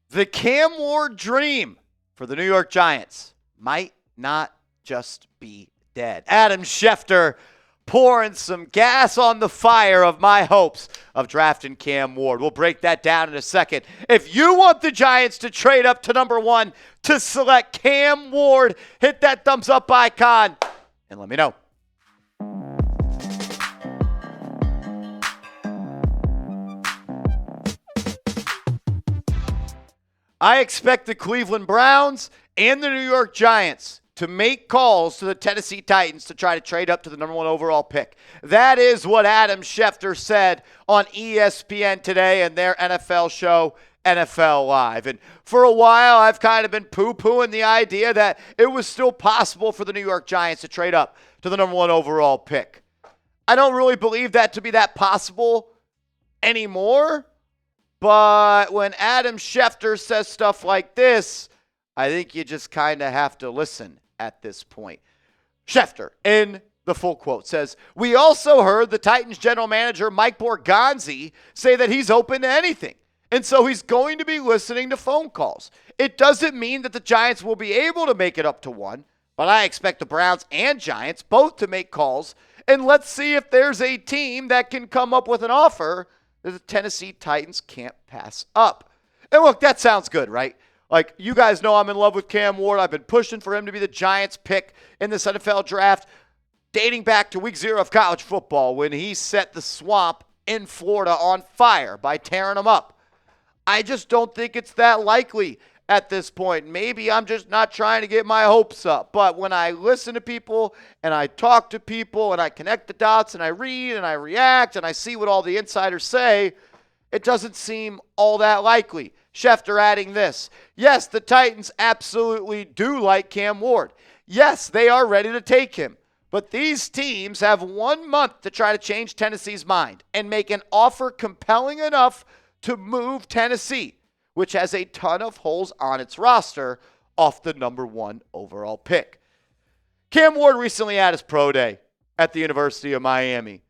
The Cam Ward dream for the New York Giants might not just be dead. Adam Schefter pouring some gas on the fire of my hopes of drafting Cam Ward. We'll break that down in a second. If you want the Giants to trade up to number 1 to select Cam Ward, hit that thumbs up icon and let me know. I expect the Cleveland Browns and the New York Giants to make calls to the Tennessee Titans to try to trade up to the number 1 overall pick. That is what Adam Schefter said on ESPN today in their NFL show, NFL Live. And for a while, I've kind of been poo-pooing the idea that it was still possible for the New York Giants to trade up to the number 1 overall pick. I don't really believe that to be that possible anymore. But when Adam Schefter says stuff like this, I think you just kind of have to listen at this point. Schefter, in the full quote, says, "We also heard the Titans general manager Mike Borgonzi say that he's open to anything. And so he's going to be listening to phone calls. It doesn't mean that the Giants will be able to make it up to 1, but I expect the Browns and Giants both to make calls. And let's see if there's a team that can come up with an offer that the Tennessee Titans can't pass up." And look, that sounds good, right? Like, you guys know I'm in love with Cam Ward. I've been pushing for him to be the Giants pick in this NFL draft dating back to week 0 of college football when he set the swamp in Florida on fire by tearing them up. I just don't think it's that likely at this point. Maybe I'm just not trying to get my hopes up. But when I listen to people and I talk to people and I connect the dots and I read and I react and I see what all the insiders say, it doesn't seem all that likely. Schefter adding this: yes, the Titans absolutely do like Cam Ward. Yes, they are ready to take him. But these teams have 1 month to try to change Tennessee's mind and make an offer compelling enough to move Tennessee, which has a ton of holes on its roster, off the number 1 overall pick. Cam Ward recently had his pro day at the University of Miami.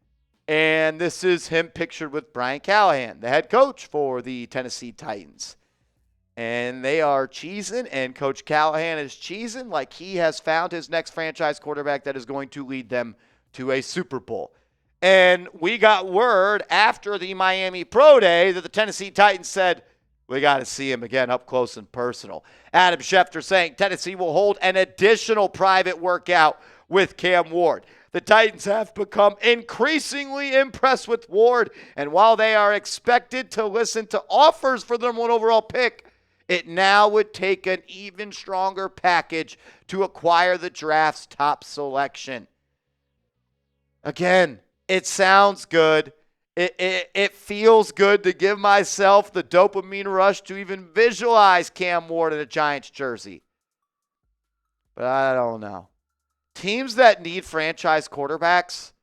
And this is him pictured with Brian Callahan, the head coach for the Tennessee Titans. And they are cheesing, and Coach Callahan is cheesing like he has found his next franchise quarterback that is going to lead them to a Super Bowl. And we got word after the Miami Pro Day that the Tennessee Titans said, we got to see him again up close and personal. Adam Schefter saying Tennessee will hold an additional private workout with Cam Ward. The Titans have become increasingly impressed with Ward, and while they are expected to listen to offers for their 1 overall pick, it now would take an even stronger package to acquire the draft's top selection. Again, it sounds good. It feels good to give myself the dopamine rush to even visualize Cam Ward in a Giants jersey. But I don't know. Teams that need franchise quarterbacks,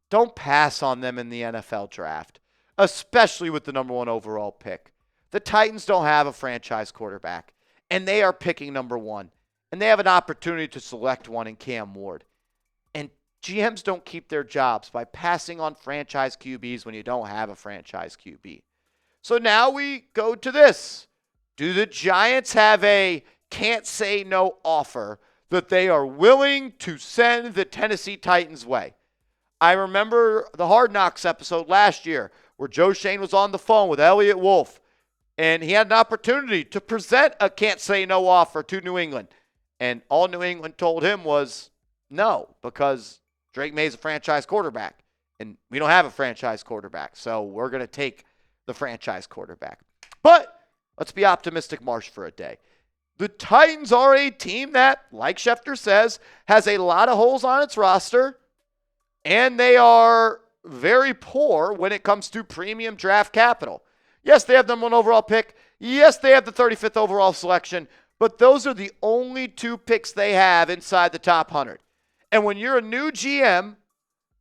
don't pass on them in the NFL draft, especially with the number 1 overall pick. The Titans don't have a franchise quarterback, and they are picking number 1. And they have an opportunity to select one in Cam Ward. And GMs don't keep their jobs by passing on franchise QBs when you don't have a franchise QB. So now we go to this. Do the Giants have a can't say no offer that they are willing to send the Tennessee Titans' way? I remember the Hard Knocks episode last year where Joe Shane was on the phone with Elliott Wolf, and he had an opportunity to present a can't say no offer to New England. And all New England told him was no, because Drake May's a franchise quarterback, and we don't have a franchise quarterback, so we're going to take the franchise quarterback. But let's be optimistic, Marsh, for a day. The Titans are a team that, like Schefter says, has a lot of holes on its roster, and they are very poor when it comes to premium draft capital. Yes, they have the number 1 overall pick. Yes, they have the 35th overall selection, but those are the only 2 picks they have inside the top 100. And when you're a new GM,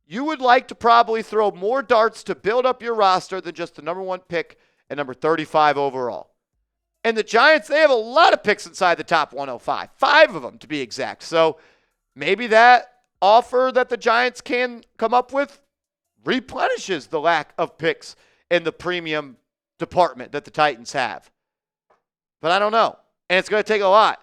you would like to probably throw more darts to build up your roster than just the number 1 pick and number 35 overall. And the Giants, they have a lot of picks inside the top 105. 5 of them, to be exact. So maybe that offer that the Giants can come up with replenishes the lack of picks in the premium department that the Titans have. But I don't know. And it's going to take a lot.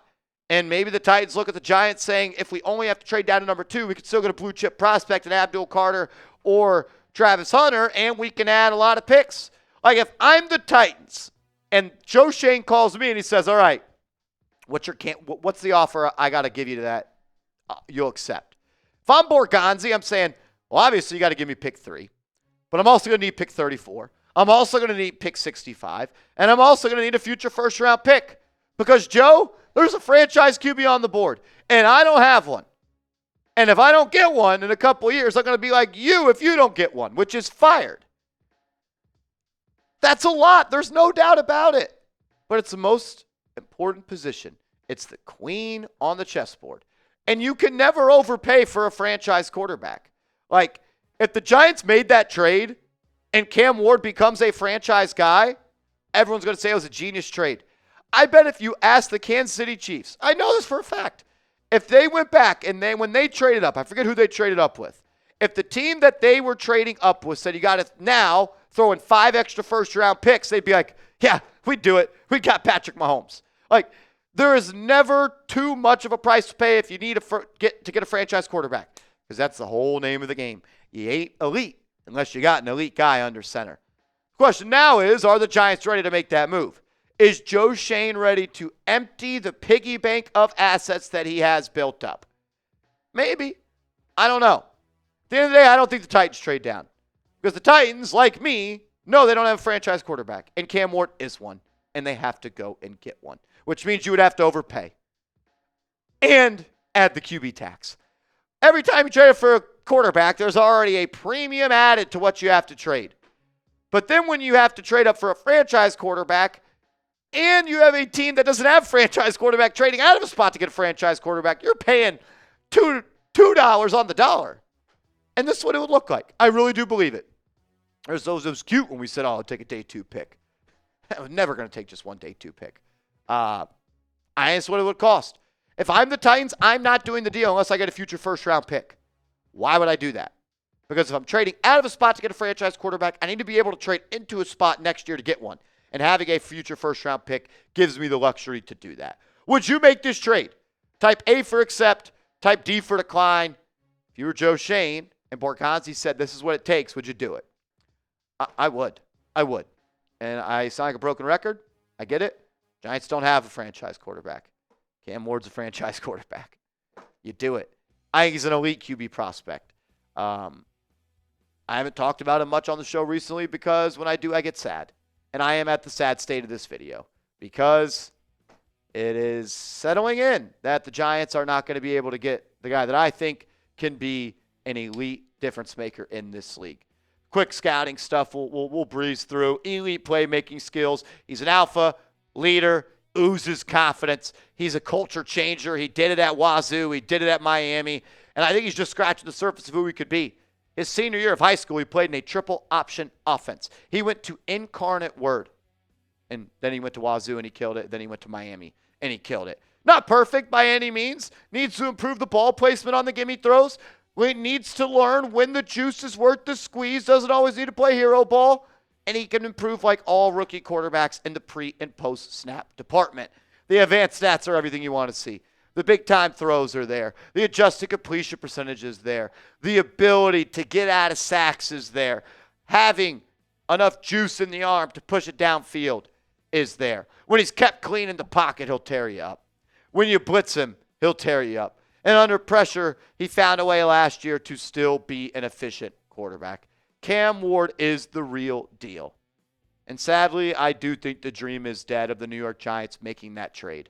And maybe the Titans look at the Giants saying, if we only have to trade down to number 2, we could still get a blue chip prospect in Abdul Carter or Travis Hunter, and we can add a lot of picks. Like if I'm the Titans and Joe Schoen calls me and he says, all right, what's the offer I got to give you to that you'll accept? If I'm Borgonzi, I'm saying, well, obviously you got to give me pick 3, but I'm also going to need pick 34. I'm also going to need pick 65, and I'm also going to need a future first-round pick because, Joe, there's a franchise QB on the board, and I don't have one. And if I don't get one in a couple of years, I'm going to be like you if you don't get one, which is fired. That's a lot. There's no doubt about it. But it's the most important position. It's the queen on the chessboard. And you can never overpay for a franchise quarterback. Like, if the Giants made that trade and Cam Ward becomes a franchise guy, everyone's going to say it was a genius trade. I bet if you ask the Kansas City Chiefs, I know this for a fact, if they went back and when they traded up, I forget who they traded up with, if the team that they were trading up with said you got to now throw in 5 extra first-round picks, they'd be like, yeah, we'd do it. We got Patrick Mahomes. Like, there is never too much of a price to pay if you need to get a franchise quarterback because that's the whole name of the game. You ain't elite unless you got an elite guy under center. The question now is, are the Giants ready to make that move? Is Joe Schoen ready to empty the piggy bank of assets that he has built up? Maybe. I don't know. At the end of the day, I don't think the Titans trade down. Because the Titans, like me, know they don't have a franchise quarterback. And Cam Ward is one. And they have to go and get one. Which means you would have to overpay. And add the QB tax. Every time you trade for a quarterback, there's already a premium added to what you have to trade. But then when you have to trade up for a franchise quarterback, and you have a team that doesn't have franchise quarterback trading out of a spot to get a franchise quarterback, you're paying $2 on the dollar. And this is what it would look like. I really do believe it. It was cute when we said, oh, I'll take a day 2 pick. I was never going to take just one day 2 pick. That's what it would cost. If I'm the Titans, I'm not doing the deal unless I get a future first-round pick. Why would I do that? Because if I'm trading out of a spot to get a franchise quarterback, I need to be able to trade into a spot next year to get one. And having a future first-round pick gives me the luxury to do that. Would you make this trade? Type A for accept, type D for decline. If you were Joe Schoen and Borgonzi said this is what it takes, would you do it? I would. I would. And I sound like a broken record. I get it. Giants don't have a franchise quarterback. Cam Ward's a franchise quarterback. You do it. I think he's an elite QB prospect. I haven't talked about him much on the show recently because when I do, I get sad. And I am at the sad state of this video because it is settling in that the Giants are not going to be able to get the guy that I think can be an elite difference maker in this league. Quick scouting stuff we'll breeze through. Elite playmaking skills. He's an alpha leader, oozes confidence. He's a culture changer. He did it at Wazoo. He did it at Miami. And I think he's just scratching the surface of who he could be. His senior year of high school, he played in a triple option offense. He went to Incarnate Word. And then he went to Wazoo and he killed it. Then he went to Miami and he killed it. Not perfect by any means. Needs to improve the ball placement on the gimme throws. Needs to learn when the juice is worth the squeeze. Doesn't always need to play hero ball. And he can improve like all rookie quarterbacks in the pre- and post-snap department. The advanced stats are everything you want to see. The big-time throws are there. The adjusted completion percentage is there. The ability to get out of sacks is there. Having enough juice in the arm to push it downfield is there. When he's kept clean in the pocket, he'll tear you up. When you blitz him, he'll tear you up. And under pressure, he found a way last year to still be an efficient quarterback. Cam Ward is the real deal. And sadly, I do think the dream is dead of the New York Giants making that trade.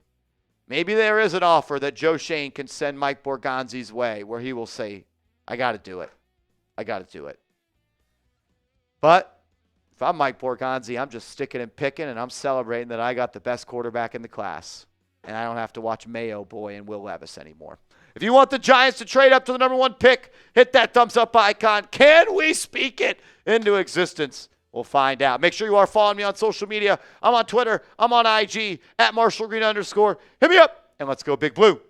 Maybe there is an offer that Joe Schoen can send Mike Borgonzi's way where he will say, I got to do it. I got to do it. But if I'm Mike Borgonzi, I'm just sticking and picking, and I'm celebrating that I got the best quarterback in the class. And I don't have to watch Mayo Boy and Will Levis anymore. If you want the Giants to trade up to the number 1 pick, hit that thumbs up icon. Can we speak it into existence? We'll find out. Make sure you are following me on social media. I'm on Twitter. I'm on IG, @MarshallGreen_. Hit me up, and let's go Big Blue.